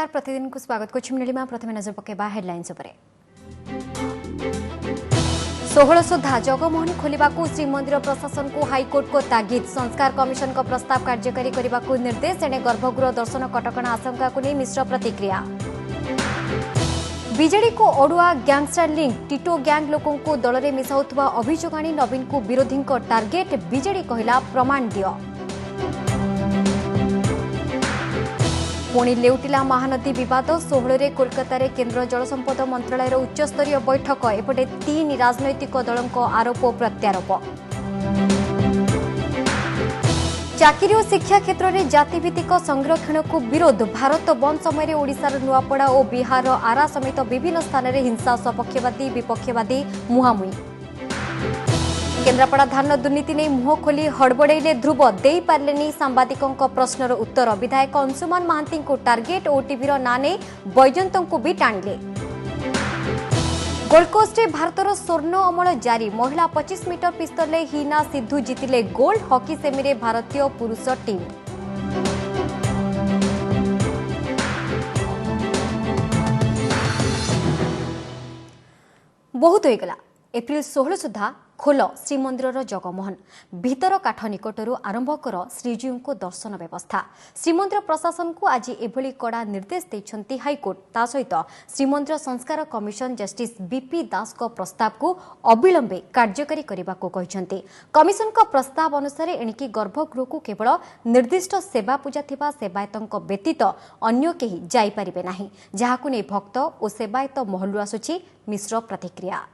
नमस्कार प्रतिदिन को स्वागत करिमा प्रथम नजर पकेबा हेडलाइंस उपरे 16 सुधा जगमोहन खोलिबा को श्रीमंदिर प्रशासन को हाईकोर्ट को तागिद संस्कार कमिशन का प्रस्ताव कार्यकारी करने को निर्देश एने गर्भगृह दर्शन कटकणा आशंका को नहीं मिश्र प्रतिक्रिया बीजेडी को ओडुआ गैंगस्टर लिंक टिटो गैंग लोकों को दल में मिसाउथुवा अभियोग आनी नवीन को विरोधी टार्गेट बीजेडी कहला प्रमाण दियो पुणी लेउटिला महानदी विवाद 16 रे कोलकाता रे केंद्र जलसंपद मंत्रालय उच्चस्तरीय बैठक एपटे 3 राजनैतिक दलों आरोप प्रत्यारोप चाकरी और शिक्षा क्षेत्र में जातिभित्तिक संरक्षण को विरोध भारत बंद समय ओडिशार नुआपड़ा और बिहार आरा समेत विभिन्न स्थान में हिंसा सपक्षवादी विपक्षवादी मुहांमुही केन्द्रापड़ा धान दुर्नीति नहीं मुह खोली हड़बड़े ध्रुव दे पारे सांबादिकों प्रश्नर उत्तर विधायक अंशुमान महांती को टार्गेट ओटीवी ना नहीं बैजयंत को भी टाणिले गोल्डकोस्ट में भारतर स्वर्ण अमल जारी महिला 25 मीटर पिस्तल हिना सिद्धू जीतिले गोल्ड हॉकी सेमी भारतीय पुरुष टीम बहुत होगला एप्रिल 16 सुधा खोल श्रीमंदिर जगमोहन भीतर काठ निकटरू आरंभ कर श्रीजीव को दर्शन व्यवस्था श्रीमंदिर प्रशासन को आज एभली कड़ा निर्देश देछंती हाईकोर्ट ता सहित श्रीमंदिर संस्कार कमिशन जस्टिस बीपी दास को प्रस्ताव को अविलंबे कार्यकारी करने को कहिसंती कमिशन का प्रस्ताव अनुसार एणिकी गर्भगृह को केवल निर्दिष्ट सेवा पूजा थिबा सेवायतों व्यतीत अन्य केही जाई परिबे नाही जहाकु नै भक्त और सेवायत महलु आसुछि मिश्र प्रतिक्रिया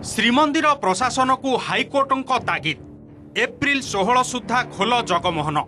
श्रीमंदिर प्रशासन को हाईकोर्ट तागिद एप्रिल 16 सुधा खोल जगमोहन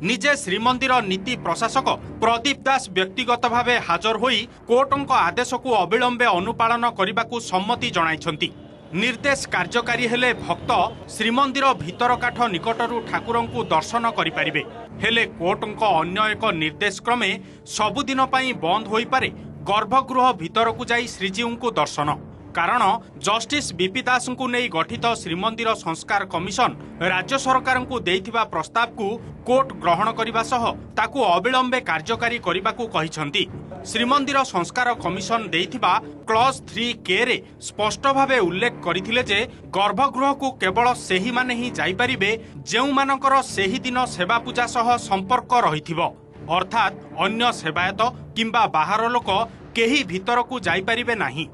निजे श्रीमंदिर नीति प्रशासक प्रदीप दास व्यक्तिगत भावे हाजर होई कोर्ट आदेश को अविलंबे अनुपालन करने को सम्मति जणाइछंती निर्देश कार्यकारी हेले भक्त श्रीमंदिर भीतर काठ निकटरू ठाकुर को दर्शन करिपारिबे हेले कोर्ट अन्य एक निर्देश क्रमे सबुदिन पई बंद होई पारे गर्भगृह भीतर को जाई श्रीजीव को दर्शन कारण जस्टिस बीपी दास को नहीं गठित श्रीमंदिर संस्कार कमिशन राज्य सरकार को देइथिबा प्रस्ताव को कोर्ट ग्रहण करने सह ताकू अविलंबे कार्यकारी करने को कहिसंती श्रीमंदिर संस्कार कमिशन देइथिबा क्लॉज 3K रे स्पष्ट भावे उल्लेख करथिले जे गर्भगृह को केवल सेही माने ही जाई परिबे जेउ मानकर सेही दिन सेवा पूजा सह संपर्क रहिथिबो अर्थात अन्य सेवायत किंबा बाहर लोक केही भीतर को जाई परिबे नाही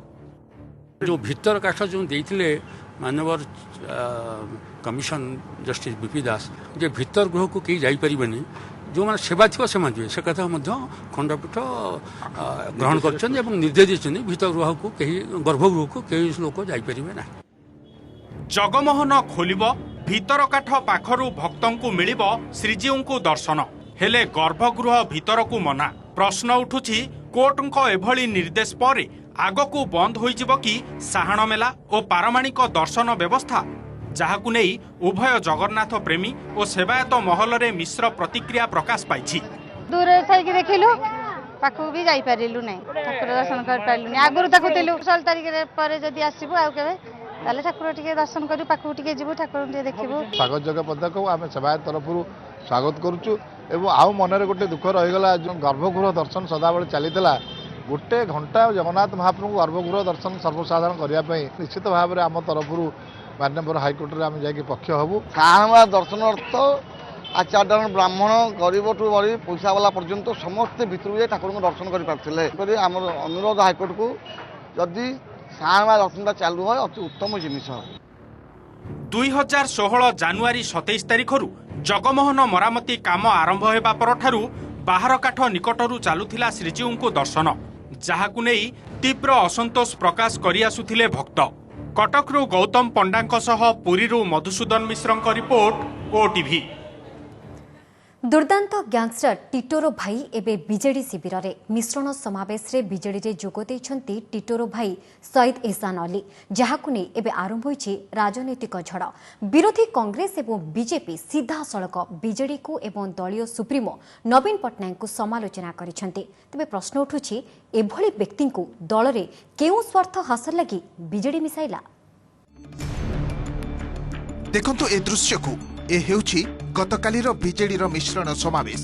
जो भीतर काठ जो देते मानवर कमिशन जस्टिस बीपी दास जे भीतर गृह को कहीं जापर जो मैंने सेवा थी से कथा खंडपीठ ग्रहण कर निर्देश देते भीतर गृह को कहीं गर्भगृह को कई लोक जापर ना जगमोहन खोलिब भीतर काठ पाखरु भक्तों को मिलिब श्रीजीव को दर्शन हेले गर्भगृह भीतर को मना प्रश्न उठुछि कोर्ट एभली निर्देश पर आगकू बंद हो कि साहाण मेला और पारमाणिक दर्शन व्यवस्था जहाकू नहीं उभय जगन्नाथ प्रेमी और सेवायत महल रे मिश्र प्रतिक्रिया प्रकाश पाई दूर थी देखिलु पाखु भी जाई परिलु नै ठाकुर दर्शन कर परिलु आगुरु ताकु तेलु 16 तारिख पर जदी आसीबु आ केबे ताले ठाकुर टिके दर्शन करू पाखु टिके जिबु ठाकुर टिके देखिबु स्वागत जगह पदक आमे सेवायत तरफरु स्वागत करूछु एवं आउ मनरे गोटे दुख रहीगला जो गर्भगृह दर्शन सदाबले चलीतला गोटे घंटा जगन्नाथ महाप्रभु गर्भगृह दर्शन सर्वसाधारण करने निश्चित भाव में आम तरफ माननीय हाईकोर्ट में आम जा पक्ष हबू साहाणा दर्शन अर्थ आचार्य ब्राह्मण गरीब ठू बड़ी पैसा वाला पर्यंत समस्ते भितर जाए ठाकुर को दर्शन कर आम अनुरोध हाईकोर्ट को जदि साहाणा दर्शन चालू है अति उत्तम जिनिस 2016 जानुआरी 27 तारिख जगमोहन मरामती काम आरंभ होगा पर बाहर काठ निकटरू चलुथिला श्रीजीव को दर्शन जहाकू नहीं तीव्र असंतोष प्रकाश करि आसुथिले भक्त कटकरू गौतम पंडांक सह पुरीरू मधुसूदन मिश्रଙ୍କ रिपोर्ट ओटीवी दुर्दांत गैंगस्टर टिटोर भाई एबे बीजेडी शिविर रे मिश्रण समावेश रे बीजेडी रे जोग दैछंती टिटोर भाई सईद एहसान अली जहाकू नै एबे आरंभ होईछि राजनीतिक झड़ विरोधी कांग्रेस एवं बीजेपी सीधा सड़क बीजेडी को एवं दलीय सुप्रीमो नवीन पटनायक को समालोचना करिसंती तबे प्रश्न उठुछि एभली व्यक्ति को दल रे केउ स्वार्थ हासिल लागि बीजेडी मिसाइला देखंतु ए दृश्य को ए हेउछि गतकालीर बीजेडीर मिश्रण समावेश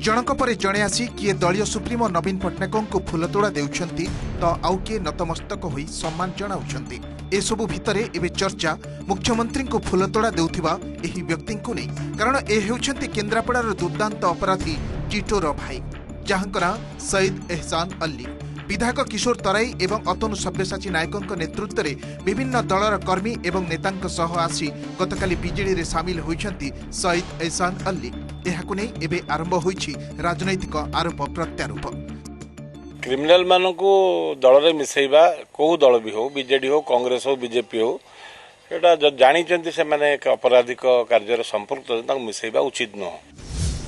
जनक पर जड़े आसी किए दलीय सुप्रीमो नवीन पट्टनायक को फुलतोड़ा देउछंती तो आउ किए नतमस्तक होई सम्मान जणाउछंती। एसबू भितरे एबे चर्चा मुख्यमंत्री को फुलतोड़ा देउथिबा एही व्यक्ति को नहीं, कारण ए हेउछंती केन्द्रापड़ार दुर्दांत अपराधी टिटोर भाई, जहांकर सईद एहसान अल्ली। विधायक किशोर तराई एवं अतनु सब्यसाची नायकों नेतृत्व में विभिन्न दलर कर्मी एवं नेतांक सह आसी गतकाली बीजेडी रे सामिल होइछंती सईद एहसान अल्ली। एहाकु नै एबे आरंभ होइछि राजनैतिक आरोप प्रत्यारोप। क्रिमिनाल मानकु दल रे मिसैबा को दल भी हो, बीजेडी हो, कांग्रेस हो, बीजेपी हो, एटा जानिचंती से माने एक आपराधिक कार्य संपर्क मिसैबा उचित न।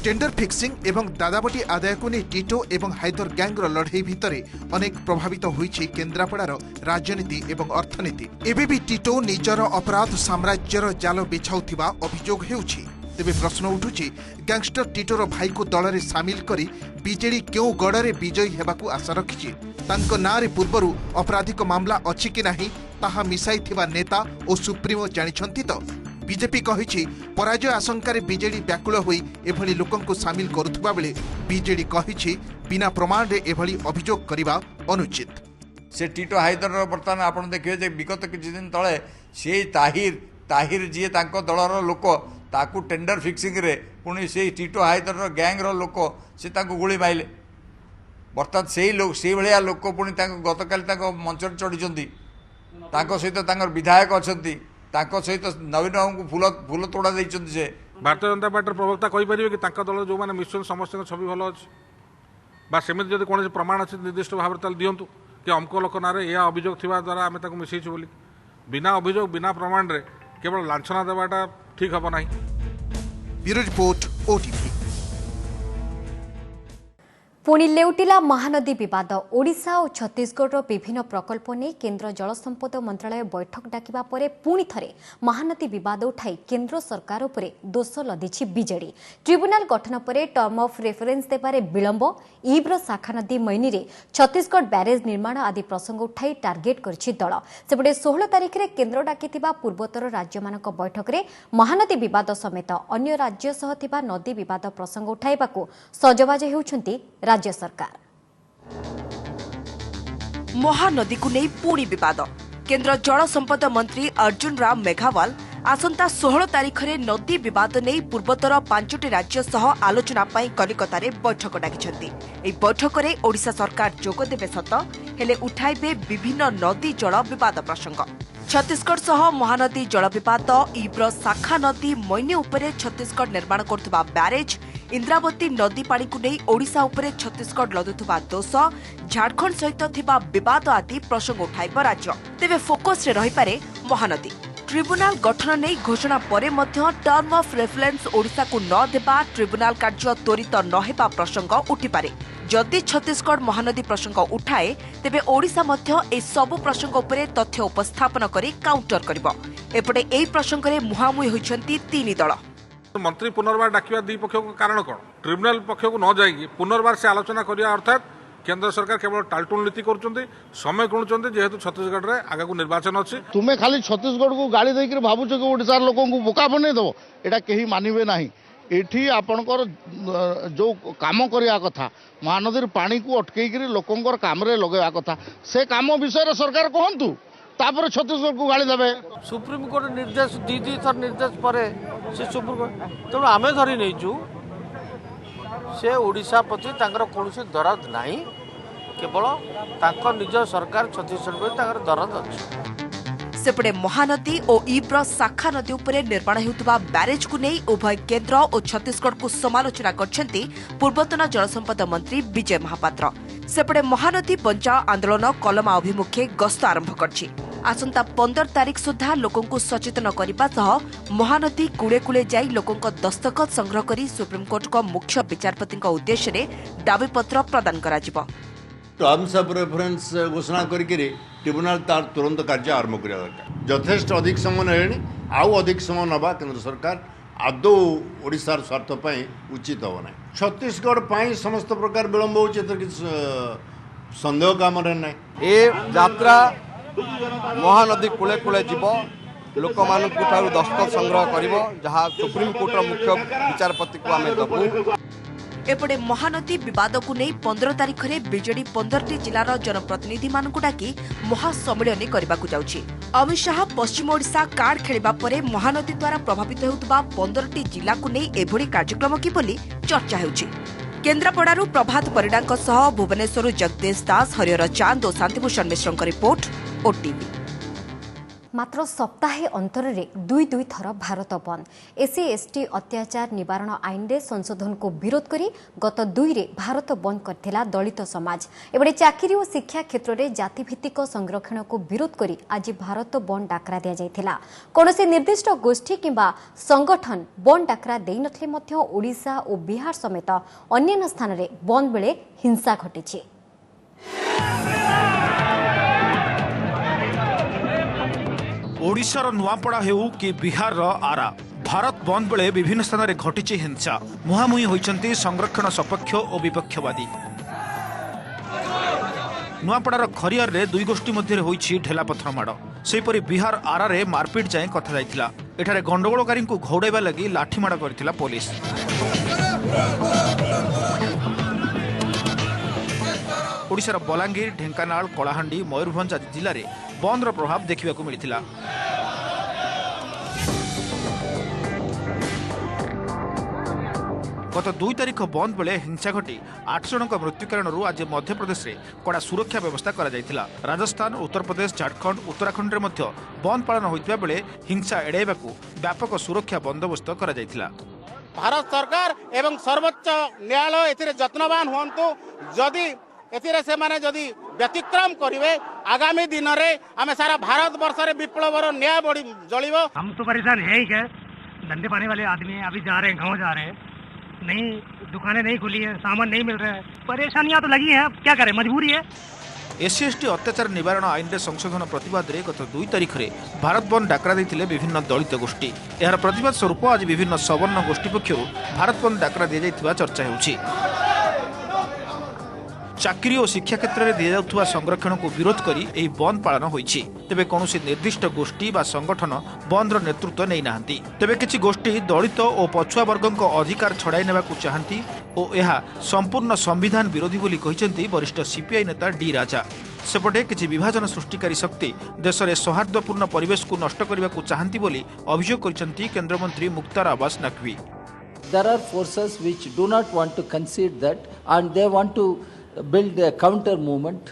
टेंडर फिक्सिंग एवं दादाबटी आदाय को नहीं टिटो एवं हाइदर गैंगर लड़ई भितर अनेक प्रभावित होइछि केन्द्रापड़ार राजनीति एवं अर्थनीति। एबे भी टिटो निजर अपराध साम्राज्यर जाल बिछाउथिबा अभियोग हेउछि। तेबे प्रश्न उठुछि गैंगस्टर टिटोर भाई को दल रे सामिल करी बीजेडी क्यों गड़े विजयी हेबाकू आशा रखिछि। तांको नारे पूर्वरु आपराधिक मामला अछि कि नाही ताहा मिसाइथिबा नेता और सुप्रीमो जानिछंती तो। बीजेपी कहिछि पराजय आशंकार बीजेडी व्याकुल होई एभली लोकंको सामिल करुथबा बेले बीजेडी कहिछि बिना प्रमाण रे एभली अभियोग करिबा अनुचित। से टिटो हाइदर बर्तमान आपण देखिए जे विगत किछि दिन तळे से ताहिर जी तांको दलर लोक ताकू टेंडर फिक्सिंग रे पुणी से टिटो हाइदर गैंगर लोक से ताकू गुली माइले। बर्तमान से लोक से भलिया लोक पुणी तांको गतकाली तांको मंच चढ़ी तांको सहित तांकर विधायक अछंती, तांको सहित नवीन बाबू को फूल तोड़ा देइछंती। से भारतीय जनता पार्टी प्रवक्ता कहि परिबे कि तांका दल जो माने मिशन समस्त छवि भलो अछि बा सेमित जदि कोन प्रमाण अछि निर्दिष्ट भाव ताल दियंतु कि अमको लोक नारे या अभियोग थिबा द्वारा आमे ताको मिसैछु बोली। बिना अभियोग बिना प्रमाण रे केवल लांछना देवाटा ठीक हबो नाही। Bureau report OTV. पुणी लेउटिला महानदी विवाद। ओडिशा और छत्तीसगढ़ विभिन्न प्रकल्प ने केन्द्र जलसंपद मंत्रालय बैठक डाकिबा परे पुणी थरे महानदी विवाद उठाई केन्द्र सरकार उपरे दोष लदिछि बीजेडी। ट्रिब्यूनाल गठन परे टर्म ऑफ रेफरेंस देबारे विलंब, ईब्र शाखा नदी मैनी रे छत्तीसगढ़ ब्यारेज निर्माण आदि प्रसंग उठाई टार्गेट करछि दल। सेपटे 16 तारिख रे केन्द्र डाकिथिबा पूर्वोत्तर राज्यमानक बैठक रे महानदी विवाद समेत अन्य राज्य सह थिबा नदी विवाद प्रसंग उठाइबाकू सजबाज हेउछंती राज्य सरकार। महानदी को नहीं पुणी विवाद। केन्द्र जल संपद मंत्री अर्जुन राम मेघावाल आसंता 16 तारिख रे नदी विवाद नहीं पूर्वोत्तर 5टी राज्य सह आलोचना पाई कलिकता रे बैठक डाकिछंती। एई बैठक रे ओडिशा सरकार जोग देबे सत हेले उठाइबे विभिन्न नदी जल विवाद प्रसंग। छत्तीसगढ़ सह महानदी जल विवाद, ईब्र शाखा नदी मैनी उपरे छत्तीसगढ़ निर्माण करथबा ब्यारेज, इंद्रावती नदी पानी को नहीं ओडिशा उपरे छत्तीसगढ़ लदुथबा दोष, झारखंड सहित थिबा विवाद आदि प्रसंग उठाइब राज्य। तेबे फोकस रे रही पारे महानदी। ट्रिब्यूनाल गठन नहीं घोषणा परे मध्य टर्म ऑफ रेफरेंस ओडिशा को न देबा, ट्रिब्यूनाल कार्य त्वरित न हेबा प्रसंग उठिपारे। जदि छत्तीसगढ़ महानदी प्रसंग उठाए तेबे ओडिशा मध्य ए सबु प्रसंग उपरे तथ्य उपस्थापन करी काउंटर करिबो। एपटे एई प्रसंग रे मुहामुही होइछंती तीन दल। मंत्री पुनर्बार डाकिबा दी पक्ष को कारण कोन? ट्रिब्यूनाल पक्ष को न जाइए पुनर्बार से आलोचना करिया, अर्थात केंद्र सरकार केवल टालटुन नीति करुचंती, समय गुणुचंती जेहेतु छत्तीसगढ़ रे आगा को निर्वाचन अछि। तुमे खाली छत्तीसगढ़ को गाड़ी देकर भावुछ कि ओडिशार लोकों को बोका बनै दबो, एटा केही मानिबे नाही। एठी आपनकर जो काम करिया कथा महानदीर पानी को अटकेइकरी लोकंकर काम रे लगेया कथा, से काम विषय रे सरकार कहंतु, तापर छत्तीसगढ़ को गाड़ी देबे। सुप्रीम कोर्ट निर्देश दी थर निर्देश परे से सुप्रीम कोर्ट तेणु आमे धरी नहींचु से ओडिशा प्रति तांकर कौनसी दरद नहीं, केवल तांकर निज सरकार छत्तीसगढ़ प्रति तांकर दरद अछि। सेपटे महानदी और ईब्र शाखा नदी उपरे निर्माण हेउतबा ब्यारेज को नहीं उभय केन्द्र और छत्तीसगढ़ को समालोचना करछंती पूर्वतन जलसंपद मंत्री विजय महापात्र। सेपटे महानदी बंचाओ आंदोलन कलमा अभिमुखे गस्त आरंभ करछि। आसंता 15 तारिख सुधा लोकों को सचेतन करने सह महानदी कूले कूले जाई लोकों को दस्तखत संग्रह करी सुप्रीम कोर्ट को मुख्य विचारपति उद्देश्य रे दाबीपत्र प्रदान कराजिबो। टर्म्स ऑफ रेफरेंस घोषणा करके ट्रिब्यूनाल तार तुरंत कार्य आरंभ करिया दरकार। यथेष्ट अधिक समय नेणी आउ अधिक समय नबा केंद्र सरकार आदौ ओडिशार स्वार्थ पई उचित हो ना। छत्तीसगढ़ पई समस्त प्रकार विलंब होचे तो किछ संदेह काम रे नै। ए यात्रा महानदी कूले कूले जीव लोक मानकु ठारू दस्तखत संग्रह करिवो, जहाँ सुप्रीम कोर्टर मुख्य विचारपति को आमे दबु। एपटे महानदी विवाद को नहीं 15 तारिख में बीजेडी 15टी जिलार जनप्रतिनिधि मानक डाकी महासम्मिलन करने को जाउछि। अमित शाह पश्चिम ओडिशा कार्ड खेलिबा परे महानदी द्वारा प्रभावित होउतबा 15टी जिला को नहीं एभली कार्यक्रम कि बोली चर्चा हेउछि। केन्द्रापड़ारू प्रभात परिडांक सह भुवनेश्वरु जगदेश दास, हरिहर चांद और शांतिभूषण मिश्रଙ୍କ रिपोर्ट ओटीवी। मात्र सप्ताहे अंतरे दुई थर भारत बंद। एससी एसटी अत्याचार निवारण आईन रे संशोधन को विरोध करी गत 2 रे भारत बंद करथिला दलित समाज। एबडे चाकरी और शिक्षा क्षेत्र में जातिभित्तिक संरक्षण को विरोध करी आज भारत बंद डाकरा दिया जायथिला। कोनोसी निर्दिष्ट गोष्ठी किंबा संगठन बंद डाकरा देई नथले मध्य ओडिशा और बिहार समेत अन्य स्थान रे बंद बेले हिंसा घटिछि। ओडिशार नुआपड़ा हेउ कि बिहार आरा भारत बंद बेले विभिन्न स्थान में घटी हिंसा। मुहांमुही होइचंती संरक्षण सपक्ष और विपक्षवादी। नुआपड़ार खरियार रे दुई गोष्ठी मध्य होइछि ढेलापथर माड़। सेहीपरि बिहार आरा रे मारपिट जाए कथा जाइथिला। एठारे गंडगोलकारी को घौड़ाइबा लगी लाठीमाड़ करथिला पुलिस। ओडिशार बलांगीर, ढेंकानाल, कलाहांडी, मयूरभंज आदि जिले में बंदर प्रभाव देखा मिलता। गत 2 तारिख बंद बेले हिंसा घटी 8 जनक मृत्यु कारण आज मध्यप्रदेश में कड़ा सुरक्षा व्यवस्था करा जायथिला। राजस्थान, उत्तर प्रदेश, झारखंड, उत्तराखंड में बंद पालन होइतिबा बेले हिंसा एड़ाइबाकू व्यापक सुरक्षा बंदोबस्त करा जायथिला। भारत सरकार एवं सर्वोच्च न्यायालय एथिरे जत्नवान हुअन्तु। जदि एथिरे से माने जदि व्यतिक्रम करिवे आगामी दिन रे आमे सारा भारत वर्ष रे विप्लवर न्याय बड़ी जलिबो। हम तो परेशान है ही, धंधे पानी वाले आदमी अभी जा रहे हैं, गाँव जा रहे हैं, नहीं दुकानें नहीं खुली है, सामान नहीं मिल रहा है, परेशानियां तो लगी हैं, क्या करें, मजबूरी है। एससी एसटी अत्याचार निवारण आईन रे संशोधन प्रतिवाद रे गत 2 तारिख रे भारत बंद डाकरा देथिले विभिन्न दलित गोष्ठी। यार प्रतिवाद स्वरूप आज विभिन्न सवर्ण गोष्ठी पक्षरु भारत बंद डाकरा दिया जायथिबा चर्चा हेउछि। चाकरी और शिक्षा क्षेत्र में दिया संरक्षण को विरोध करी एही बंद पालन होइछि। तेबे कौनसी निर्दिष्ट गोष्ठी बा संगठन बंदर नेतृत्व नहीं नाहंती। तेबे किछि गोष्ठी दलित और पछुआ वर्गक अधिकार छड़ाई नेबाकू चाहंती और यह संपूर्ण संविधान विरोधी बोली कहिसेंती वरिष्ठ सीपीआई नेता डी राजा। सेपटे किछि विभाजन सृष्टिकारी शक्ति देश में सौहार्दपूर्ण परिवेश को नष्ट करबाकू चाहंती बोली अभियोग करिसेंती केंद्र मंत्री Mukhtar Abbas Naqvi. There are forces which do not want to concede that and they want to build a counter movement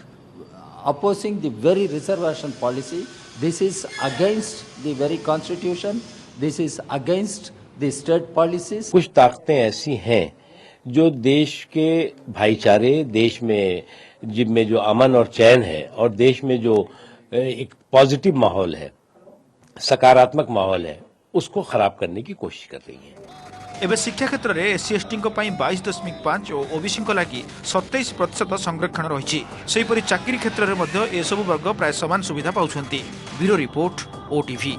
opposing the very reservation policy. This is against the very constitution. This is against the state policies. कुछ ताकतें ऐसी हैं जो देश के भाईचारे, देश में जिनमें जो अमन और चैन है और देश में जो एक पॉजिटिव माहौल है, सकारात्मक माहौल है, उसको खराब करने की कोशिश कर रही है। एवं शिक्षा क्षेत्र में एससी एसटी 22.5 और ओबीसी लगी 27% संरक्षण रही। सेहीपरि चाकरी क्षेत्र में एसबू वर्ग प्राय समान सुविधा पाउछंती। Bureau report OTV.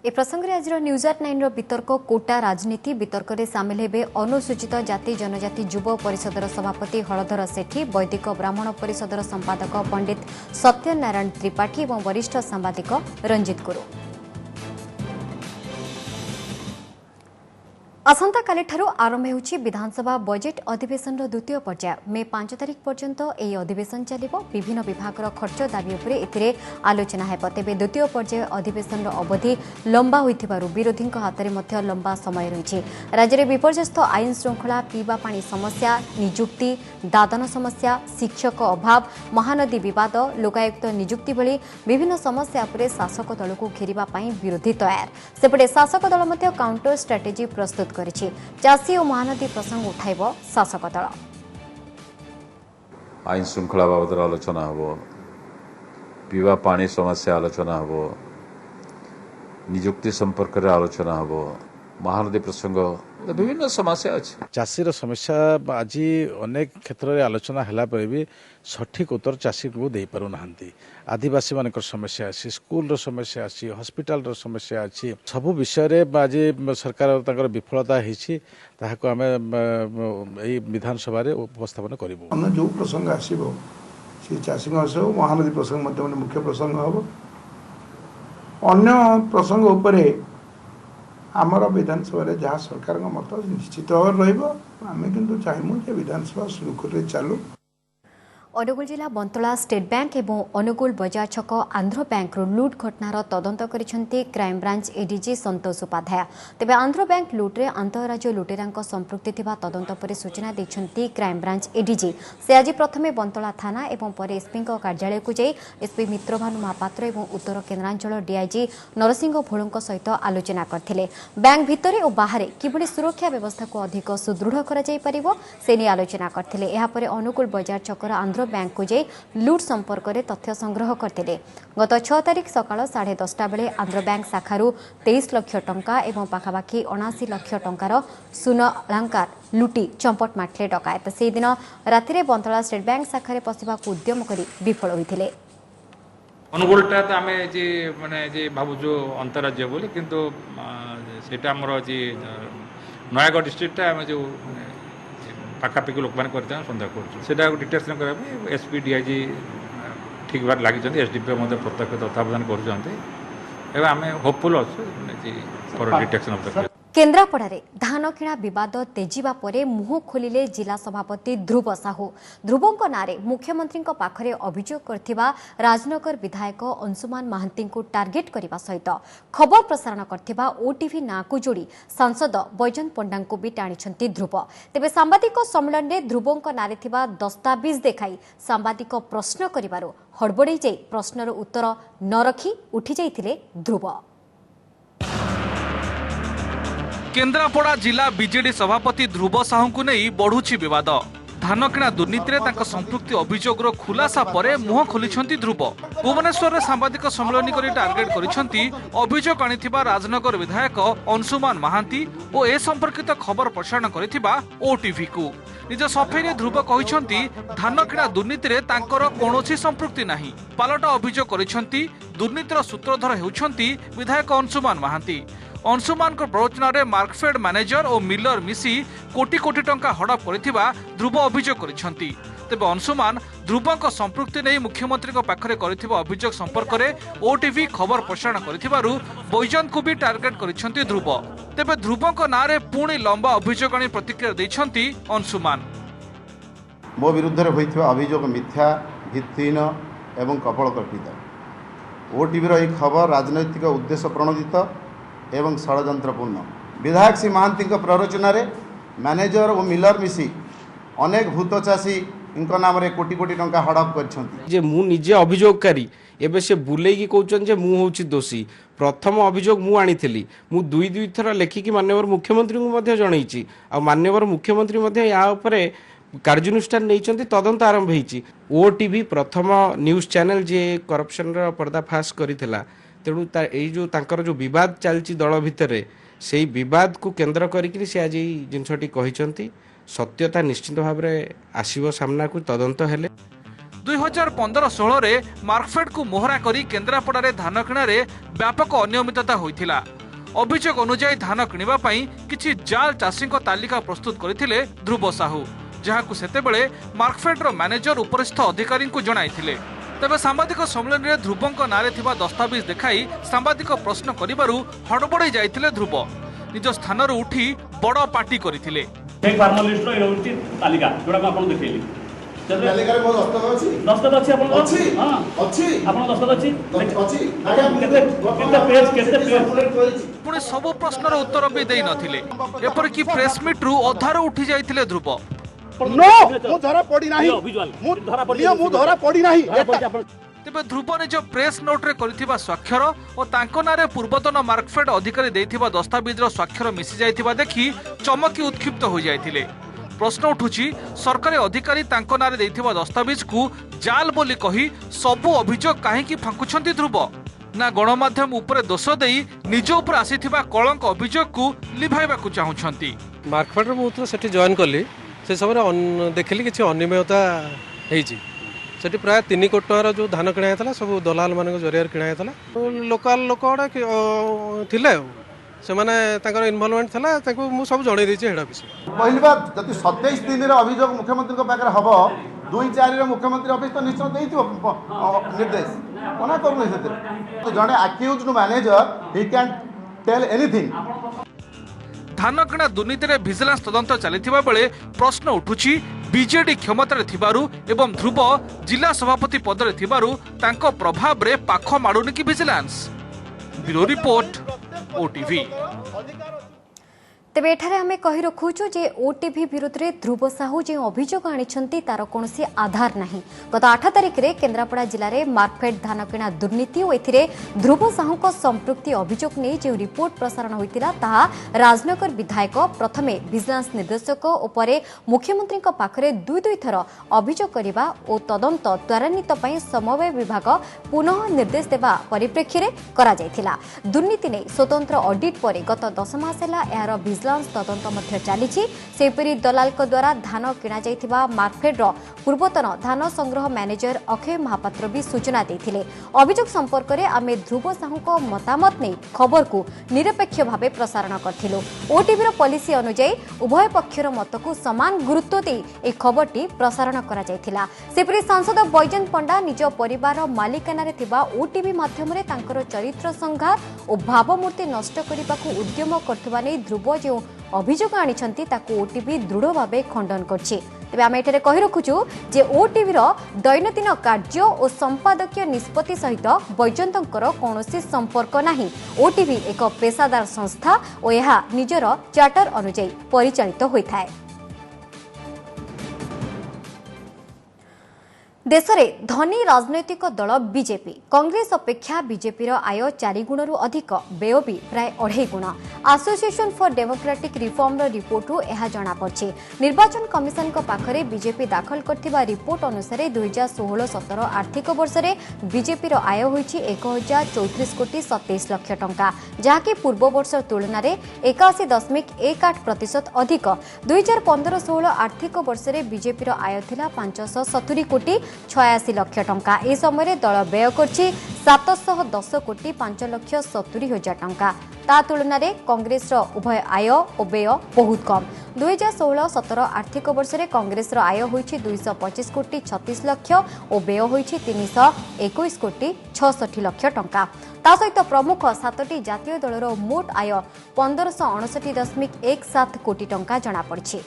ए प्रसंग में आज न्यूज एट 9 वितर्क कोटा राजनीति वितर्क में सामिल हेबे अनुसूचित जाति जनजाति युव परिषदर सभापति हलधर सेठी, वैदिक ब्राह्मण परिषदर संपादक पंडित सत्यनारायण त्रिपाठी और वरिष्ठ सांबादिक रंजित गुरु। आसंता काली ठारू आरंभ होउछि विधानसभा बजेट अधिवेशन द्वितीय पर्याय। मे 5 तारिख पर्यंत एही अधिवेशन चलिबो। विभिन्न विभागर खर्च दाबी उपरे एथिरे आलोचना हेबो। तेबे द्वितीय पर्याय अधिवेशन अवधि लंबा होइथिबारु विरोधी हाथ में मध्य लंबा समय रही। राज्य में विपर्यस्त आईन श्रृंखला, पीवा पानी समस्या, निजुक्ति, दादन समस्या, शिक्षक अभाव, महानदी विवाद, लोकायुक्त निजुक्ति भली विभिन्न समस्या उपरे शासक दल को घेरिबा पई विरोधी तैयार। सेपटे शासक दल मध्य काउंटर स्ट्राटेजी प्रस्तुत करिछि। चाषी और महानदी प्रसंग उठाइब शासक दल। आईन श्रृंखला बाबद आलोचना हबो, पीवा पानी समस्या आलोचना हबो, निजुक्ति संपर्क रे आलोचना हबो, महानदी प्रसंग, विभिन्न समस्या अछि। चाषीर समस्या आज अनेक क्षेत्र में आलोचना हला पर भी सठिक उत्तर चाषी को दे पारु नाहंती। आदिवासी मान समस्या अच्छी, स्कूल समस्या अच्छी, हॉस्पिटल समस्या अच्छी, सबु विषय रे आज सरकार ताकर विफलता होइछि। ताहाको आमे एई विधानसभा रे उपस्थापन करिवो। हमने जो प्रसंग आसीबो से चाषी आसो, महानदी प्रसंग मध्य मुख्य प्रसंग हबो। अन्य प्रसंग उपरे आमर विधानसभा जहाँ सरकार मत निश्चित भाव रमें किंतु चाहमु जे विधानसभा सुरुखुरे चालू। अनुगुल जिला बंतला स्टेट बैंक एवं अनुगुल बजार छक आंध्र बैंक लुट घटनार तदंत करिसेंती क्राइम ब्रांच एडीजी संतोष उपाध्याय। तेबे आंध्र बैंक लुट्रे अंतर्राज्य लुटेरांक संपृक्ति थिबा तदंत पर सूचना दैछंती क्राइम ब्रांच एडीजी। से आज प्रथमे बंतला थाना एवं पर एसपी कार्यालय को जाई एसपी मित्रभानु महापात्र एवं उत्तर केन्द्रांचल डीआईजी नरसिंह भोळଙ୍କ सहित आलोचना करथिले। बैंक भितरे और बाहर किभଳି सुरक्षा व्यवस्था को अधिक सुदृढ़ करा जाई परिबो से नै आलोचना करथिले। एहा परे अनुगुल बजार छकर आंध्र बैंक को जाई लुट संपर्क में तथ्य संग्रह करते। गत 6 तारिख सकाळ 10:30 बेले आंध्र बैंक शाखारू 23 लाख टंका एवं पाखापाखि 79 लाख टंकार सुना अलंकार लुटी चंपट मारथिले डकायत। से दिन राति बंतला स्टेट बैंक शाखा पशिबा उद्यम करी विफल होइथिले। अनुगुलटा तो आम जे माने जे भावुँ अंतराज्य बोली किंतु सेटा आमर जे नयागढ़ डिस्ट्रिक्ट आम जो पाखापाखि लोक मैंने सन्देह कर डिटेक्शन करने एसपी डीआईजी ठीक बार लगी एसडीपी प्रत्यक्ष तत्वावधान करें होपफुल अच्छे डिटेक्शन ऑफ द केन्द्रापड़ारे धान किणा विवाद तेजिबा परे मुह खोलिले जिला सभापति ध्रुव साहू। ध्रुवଙ୍କ नारे मुख्यमंत्री पाखरे अभियोग करथिबा राजनगर विधायक अंशुमान महांती को टार्गेट करने सहित खबर प्रसारण करथिबा ओटीवी ना को जोड़ी सांसद बैजयंत पंडा को भी टाणी ध्रुव। तेबे सांबादिक सम्मेलन में ध्रुवଙ୍କ नारे थिबा दस्तावेज देखाई सांबादिक प्रश्न करिबारो हड़बड़े जाई प्रश्नर उत्तर न रखी उठी जाइथिले ध्रुव। केन्द्रापड़ा जिला बीजेडी सभापति ध्रुव साहू को नहीं बढ़ुछि विवाद। धान किणा दुर्नीति में संपृक्ति अभियोगर खुलासा पर मुह खोली ध्रुव। भुवनेश्वर में सांबादिक सम्मेलन कर टार्गेट करिसेंती अभियोग आनिथिबा राजनगर विधायक अंशुमान महांती और ए संपर्कित खबर प्रसारण करिथिबा ओटीवी को। निज सफेई ध्रुव कहिसेंती धान किणा दुर्नीति में तांकर कौनसी संपृक्ति नहीं। पालटा अभियोग करिसेंती दुर्नीतिर सूत्रधर हेउछंती विधायक अंशुमान महांती। अंशुमान प्रवचन में मार्कफेड मैनेजर और मिलर मिसी कोटी कोटी टंका हड़प करिथिबा ध्रुव अभियोग करिसेंती। तेबे अंशुमान ध्रुवଙ୍କ संपृक्ति नहीं मुख्यमंत्री पाखरे करिथिबा अभियोग संपर्क में ओटीवी खबर प्रसारण करिथिबारु बैजयंत को भी टार्गेट करिसेंती ध्रुव। तेबे ध्रुवଙ୍କ नारे पुणी लंबा अभियोग आनी प्रतिक्रिया दैछंती अंशुमान। मो विरुद्ध रे होइथिबा अभियोग मिथ्या भित्तिहीन एवं कपलकल्पित। ओटीवी रो खबर राजनैतिक उद्देश्य प्रणोदित एवं षड्यंत्रपूर्ण। विधायक श्री महांती प्ररोचन मैनेजर और मिलर मिसी अनेक भूत चाषी इनका नाम रे कोटी कोटी टंका हड़प कर मु निजे अभियोगकारी एबे से बुलेकी कहउछन जे मु होछि दोषी। प्रथम अभियोग मु आनीथिली मु दुई थर लेखिकी माननीय मुख्यमंत्री को मध्य जणैछि आ माननीय मुख्यमंत्री मध्य या उपरे कार्यानुष्ठान नहीं तदंत आरंभ होती। ओटीवी प्रथम न्यूज चैनल जे करप्शन पर्दाफाश करथिला तेणु जो तांकर जो विवाद चलती दल भितर से विवाद को केन्द्र करी से आज जिनसटी कहते सत्यता निश्चित भाव में आसव सामना को तदंत हेले। 2015-16 रे मार्कफेड को मोहरा करी केन्द्रापड़ा धान किणारे व्यापक अनियमितता होइथिला। अभियोग अनुसार धान किणवा पई किछि जाल चाषी तालिका प्रस्तुत करथिले ध्रुव साहू, जहां सेतेबेले मार्कफेड रो मैनेजर उपरिस्थ अधिकारी को जणाइथिले। तेबे सांबादिक सम्मेलन में ध्रुवଙ୍କ नारे थिबा दस्तावेज देखाई सांबादिक प्रश्न करिबारु हड़बड़े जाइथिले ध्रुव। निज स्थान उठी बड़ पार्टी करथिले। एक फार्मालिस्ट रो एउटी तालिका जोडा को आपन देखैली तालिका रे मो दस्तावेज अछि आपन अछि हां अछि आपन दस्तावेज अछि केते पेज पुणे सब प्रश्नर उत्तर भी देई नथिले। एपर की प्रेस मीट रु अधार उठी जाइथिले ध्रुव। नो मु धरा पड़ी नाही मु धरा पड़ी नाही। तेबे ध्रुव निज प्रेस नोट रे करिथिबा स्वाक्षर और तांको नारे पूर्वतन मार्कफेड अधिकारी देथिबा दस्तावेज रो स्वाक्षर मिसी जाइथिबा देखि चमकी उत्क्षिप्त हो जाइथिले। प्रश्न उठुची सरकारी अधिकारी तांको नारे देथिबा दस्तावेज को जाल बोली कही सबु अभियोग काहेकि फांकुछंती ध्रुव ना गणमाध्यम उपरे दोष देई निज उपर आसीथिबा कलंक अभियोग को लिभाइबा को चाहुछंती। मार्कफेड रो मुत सेठी जॉइन करली से समय देखिली किसी अनियमितता होती सेठी प्राय 3 कोटी टंकार जो धान किणा था सब दलाल मान जरिया किणा था। लोकाल लोक थे से माने इनवॉल्वमेंट था सब जन विषय पहली बात जब 27 दिन अभियोग मुख्यमंत्री पाखे हम 2-4 मुख्यमंत्री ऑफिस तो निश्चय निर्देश मना करूँ जड़े accuse manager he can tell anything. धान किणा दुर्नीति भिजिलांस तदंत चलिथिबा बेले प्रश्न उठुछि बीजेडी क्षमतार थिबारु एवं ध्रुव जिला सभापति पदरे थिबारु तांको प्रभाव रे पाख माडुनि कि भिजिलांस। Bureau report OTV. तेबे एठारे आमे कहि रखुछु जे ओटीवी विरुद्ध रे ध्रुव साहू जे अभियोग आनिछंती तार कोनसी आधार नाही। गत 8 तारिख रे केन्द्रापड़ा जिले में मार्कफेड धान किणा दुर्नीति और एथिरे ध्रुव साहू को संपृक्ति अभियोग नहीं जो रिपोर्ट प्रसारण होइतिला ताहा राजनगर विधायक प्रथमे विजिलेंस निर्देशक उपरे मुख्यमंत्री पाखरे दुई थर अभियोग करबा और तदंत त्वरान्वित पई समवाय विभाग पुनः निर्देश देवा परिप्रेक्षी रे करा जायथिला। दुर्नीति नै स्वतंत्र ऑडिट परे गत 10 मास हैला एहार तदंत मध्य चली सेपरी दलाल द्वारा धान किणा जाइथिबा मार्कफेड पूर्वतन धान संग्रह मैनेजर अक्षय महापात्र भी सूचना देथिले। अभियोग संपर्क में आमे ध्रुव साहू को मतामत नहीं खबर को निरपेक्ष भाव प्रसारण करथिलु। ओटीवी पॉलिसी अनुसार उभय पक्षर मत को समान गुरुत्व दे एक खबरटी प्रसारण करा जायथिला। सेपरी सांसद बैजयंत पंडा निज परिवार मालिकाना रे थिबा ओटीवी माध्यम रे तांकर चरित्र संघार और भावमूर्ति नष्ट करने उद्यम करथिबा नै ध्रुव जो अभियोग आनिछंती ताकू ओटीवी दृढ़ भाव खंडन करछि। तेबे आमे एठारे कहि रखुछु जे ओटीवी दैनंदिन कार्य और संपादकीय निष्पत्ति सहित बैजयंतंकर कौनसी संपर्क नाही। ओटीवी एक पेशादार संस्था और यह निजर चार्टर अनुसार परिचालित होइथाय। देश में धनी राजनैतिक दल बीजेपी कांग्रेस अपेक्षा बीजेपी आय 4 गुणरू अधिक व्यय भी प्राय 2.5 गुण। Association for democratic reform report यह जनापड़ी। निर्वाचन कमिशन पाखरे बीजेपी दाखल करथिबा रिपोर्ट अनुसार 2016-17 आर्थिक वर्ष में बीजेपी आय होईछि 1034 कोटी 27 लाख टंका जहाँकि पूर्व वर्ष तुलन में 81.18% अधिक। 2015-16 आर्थिक वर्ष में बीजेपी आय थिला 570 कोटी 86 लाख टंका। ए समय दल व्यय करछि 710 कोटी 5 लाख 70 हजार टंका। ता तुलन में कांग्रेस उभय आय और व्यय बहुत कम। 2016-17 आर्थिक वर्ष में कांग्रेस आय होईछि 225 कोटी 36 लाख और व्यय होईछि 321 कोटी 66 लाख टंका। ता सहित प्रमुख 7टी जातीय दलर मोट आय 1559.17 कोटी टंका जना पड़छि।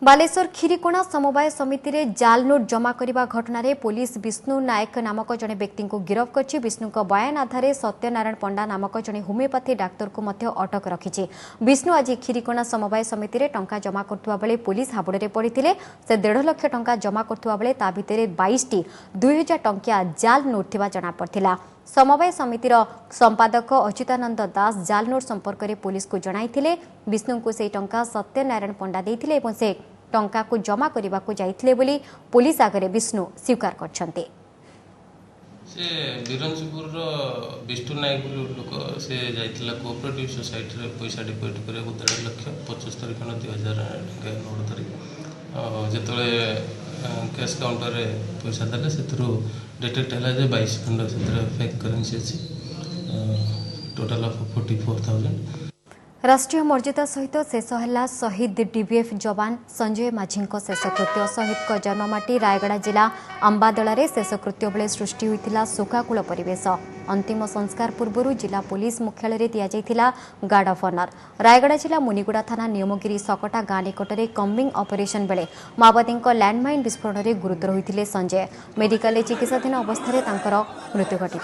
बालेश्वर खीरीकोणा समवाय समिति रे जाल नोट जमा करने घटना रे पुलिस विष्णु नायक नामक जड़े व्यक्ति को गिरफ्त करछि। विष्णु को बयान आधार सत्यनारायण पंडा नामक जड़े होमिओपैथी डाक्तर को मध्य अटक रखिछि। विष्णु आज खीरीकोणा समवाय समिति रे टंका जमा करथुवा बेले पुलिस हाबुड़े पड़िथिले। से 1.5 लाख टंका जमा करथुवा बेले ता भितरे 22टी 2000 टंकिया जाल नोट थिबा जଣା पड़थिला। समवाय समितिर संपादक अच्युतानंद दास जाल नोट संपर्क में पुलिस को जणाइथिले। विष्णु को से टंका सत्यनारायण पंडा देइथिले एवं से टंका को जमा करने को जाइथिले बोली पुलिस आगे विष्णु स्वीकार करछन्ते। से बिरंजपुर विष्णु नायक लोक से जाइथिला कोऑपरेटिव सोसाइटी रे पैसा डिपोजिट करे 1.5 लाख 75 खण 2000 टंका नोट धरी जेतले कैश काउंटर रे पैसा देले सेथरो डिटेक्ट हला जे 22 खंड सेथरे फेक करेंसी अछि टोटल ऑफ 44,000। राष्ट्रीय मर्यादा सहित शेष है शहीद डीबीएफ जवान संजय माझी शेषकृत्य। शहीद जन्ममाटी रायगड़ा जिला अंबादला शेषकृत्य बेले सृष्टि होता शोकाकूल परिवेश। अंतिम संस्कार पूर्व जिला पुलिस मुख्यालय दि जाइथिला गार्ड ऑफ ऑनर। रायगड़ा जिला मुनिगुड़ा थाना नियमगिरी सकटा गाँ निकट में कम्बिंग ऑपरेशन बेले माओवादी लैंडमाइन विस्फोरण में गुरुतर होते संजय। मेडिकल चिकित्साधीन अवस्था मृत्यु घटी।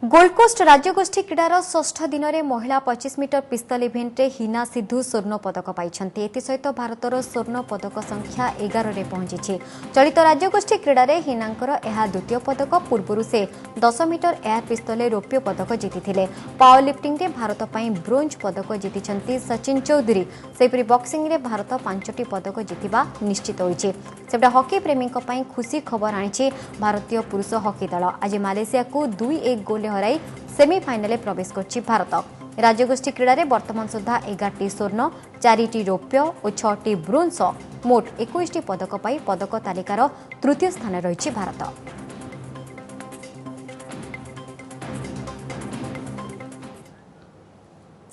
गोल्डकोस्ट राज्यगोष्ठी क्रीडार षष्ठ दिन में महिला 25 मीटर पिस्तल इभेंट रे हिना सिद्धू स्वर्ण पदक पाइछन्ती। एसहित भारतर स्वर्ण पदक संख्या 11 रे पहुंची। चलित राज्यगोष्ठी क्रीडा रे हिनांकर यह द्वितीय पदक। पूर्व से 10 मीटर एयर पिस्तल रौप्य पदक जीति। पावर लिफ्टिंग रे भारत पई ब्रोंज पदक जीति सचिन चौधरी। सेपरी बॉक्सिंग रे भारत 5टी पदक जीतिबा निश्चित होइछि। सेपटा हॉकी प्रेमी पई खुशी खबर आनी भारतीय पुरुष हॉकी दल। आज मालेशिया को 2-1 गोल हराई सेमिफाइनल प्रवेश करछि भारत। राज्यगोष्ठी क्रीडा रे वर्तमान सुधा 11टी स्वर्ण 4टी रौप्य और 6टी ब्रोंज मोट 21टी पदक पाई पदक तालिकार तृतीय स्थान रही भारत।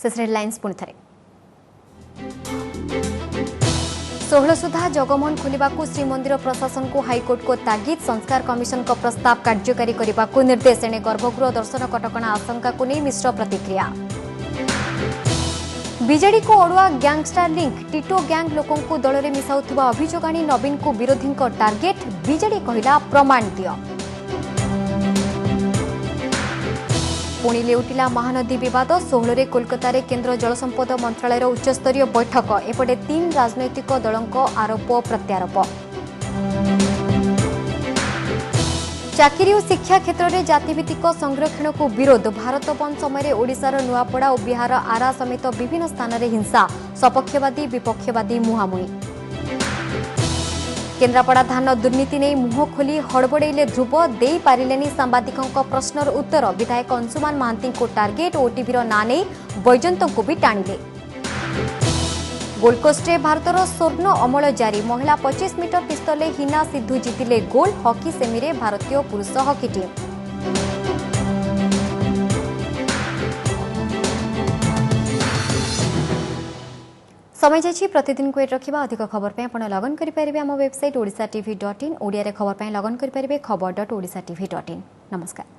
शेष हेडलाइंस पुणी थे। ଷୋହଳ ସୁଦ୍ଧା ଜଗମୋହନ ଖୋଲିବାକୁ ଶ୍ରୀମନ୍ଦିର ପ୍ରଶାସନକୁ ହାଇକୋର୍ଟଙ୍କ ତାଗିଦ ସଂସ୍କାର କମିଶନଙ୍କ ପ୍ରସ୍ତାବ କାର୍ଯ୍ୟକାରୀ କରିବାକୁ ନିର୍ଦ୍ଦେଶ ଏଣେ ଗର୍ଭଗୃହ ଦର୍ଶନ କଟକଣା ଆଶଙ୍କାକୁ ନେଇ ମିଶ୍ର ପ୍ରତିକ୍ରିୟା ବିଜେଡିକୁ ଅଡୁଆ ଗ୍ୟାଙ୍ଗଷ୍ଟାର ଲିଙ୍କ୍ ଟିଟୋ ଗ୍ୟାଙ୍ଗ ଲୋକଙ୍କୁ ଦଳରେ ମିଶାଉଥିବା ଅଭିଯୋଗ ଆଣି ନବୀନଙ୍କୁ ବିରୋଧୀଙ୍କ ଟାର୍ଗେଟ ବିଜେଡି କହିଲା ପ୍ରମାଣ ଦିଅ पुणी लेउटिला महानदी विवाद 16 कोलकाता केन्द्र जलसंपद मंत्रालय उच्चस्तरीय बैठक एपटे 3 राजनैतिक दलों आरोप प्रत्यारोप चाकरी और शिक्षा क्षेत्र में जातिभित्तिक संरक्षण को विरोध भारत बंद समय ओडिशार नुआपड़ा और बिहार आरा समेत विभिन्न स्थान में हिंसा सपक्षवादी विपक्षवादी मुहांमुही केन्द्रापड़ा धान दुर्नीति नहीं मुह खोली हड़बड़े ध्रुव दे पारे सांबादिकों प्रश्नर उत्तर विधायक अंशुमान महांती को टार्गेट ओटीवी ना नहीं बैजंत को भी टाणिले गोल्डकोस्ट भारतर स्वर्ण अमल जारी महिला 25 मीटर पिस्तल हिना सिद्धू जीतिले गोल्ड हॉकी सेमी भारतीय पुरुष हॉकी टीम समय जाइए प्रतिदिन को रखा अधिक खबर पे आपण लगन करेंगे आम वेबसाइट orisatv.in ओडिया खबर पे लगन करेंगे खबर.orisatv.in नमस्कार।